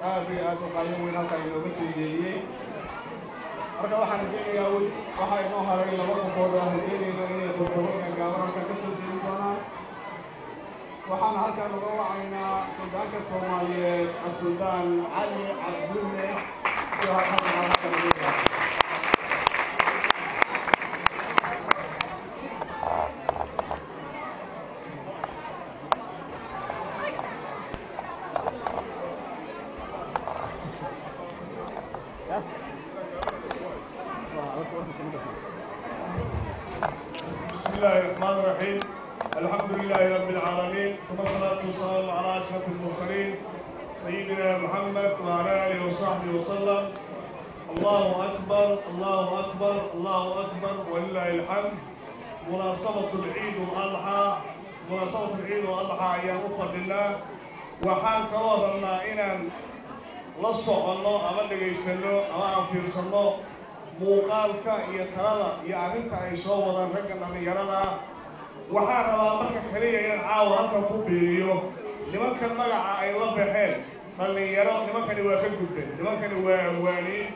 aad u qaaliin weyn halka inooga soo jeediyey marka waxaan rajaynayaa waxaa inoo haray laba qofood oo aan rajaynayno inay gurgurooyinka gaaban halkan ka soo jeedin doonaan waxaan halkan uga wacaynaa suldaanka Soomaaliyeed Suldaan Cali Cabdulle iyo halkan بسم الله الرحمن الرحيم الحمد لله رب العالمين ثم الصلاة والسلام على أشرف المرسلين سيدنا محمد وعلى آله وصحبه وسلم الله أكبر الله أكبر الله أكبر ولله الحمد مناسبة العيد والأضحى أيام فضل الله وحال كوارنا إن لصقنا أما نجيسنا أما أنفرسنا muuqaalka iyo talada iyo arrinta ay soo wadaan ragga dhalinyarada waxaan rabaa marka kaliya inaan caawa halkan ku biiriyo nimankan magaca ay la baxeen dhalinyaro nimankani waa ka gudbeen nimankani waa awaaniin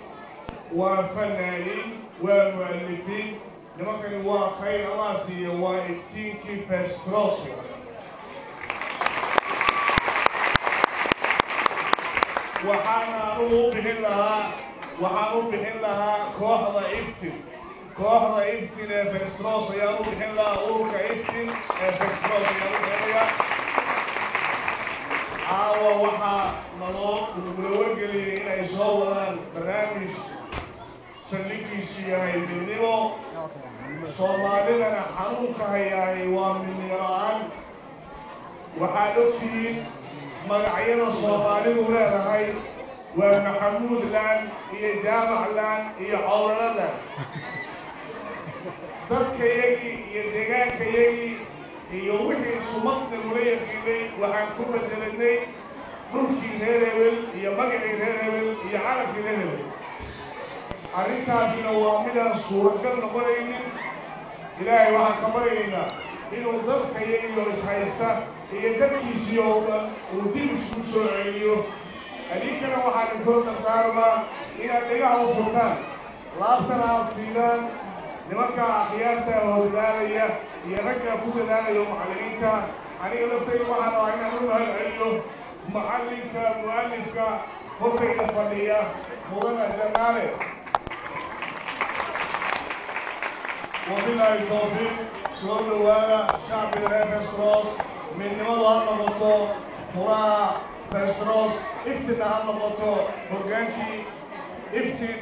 waa fanaaniin waa mu'allifiin nimankani waa khayr Allah siiyo waa iftiinkii festros waxaan anugu bixin lahaa kooxda iftin ee festros ayaan u bixin lahaa ururka iftin ee festros ayaan u bixinaya caawa waxaa nagula wargeliyay inay soo wadaan barnaamij saldhigiisu yahay midnimo soomaalidana xanuunka hayahay waa midnimo la'aan waxaad ogtihiin magacyada soomaalidu leedahay ومحمود لان هي جامع لان هي عورنا لان ضدك يجي يدقاك يجي يوحي سمطنا مريح إلي وحنكون بدلني ملكي نيريول هي مقعي نيريول هي عالكي نيريول أريتها سنوامدا صورة قلنا مريني إلهي وحن كمرينا إنه ضدك يجي وإسحيسا هي ضدكي سيوما ودين سوسو عيو أديكنا waxaan ku tartaarmaa inaad dhigaha u furtaan laabtana siidaan nimanka akhyaarta oo dadaalaya iyo ragga ku dadaalaya macallimiinta aniga laftayda waxaan rabaa inaan u mahad celiyo macallinka mu'allifka hortayda fadhiya mudane janaale wabillahi tawfiiq soo dhawaada shacbiga reer festros midnimadu ha noqoto furaha festros iftin ha noqoto hogaankii iftin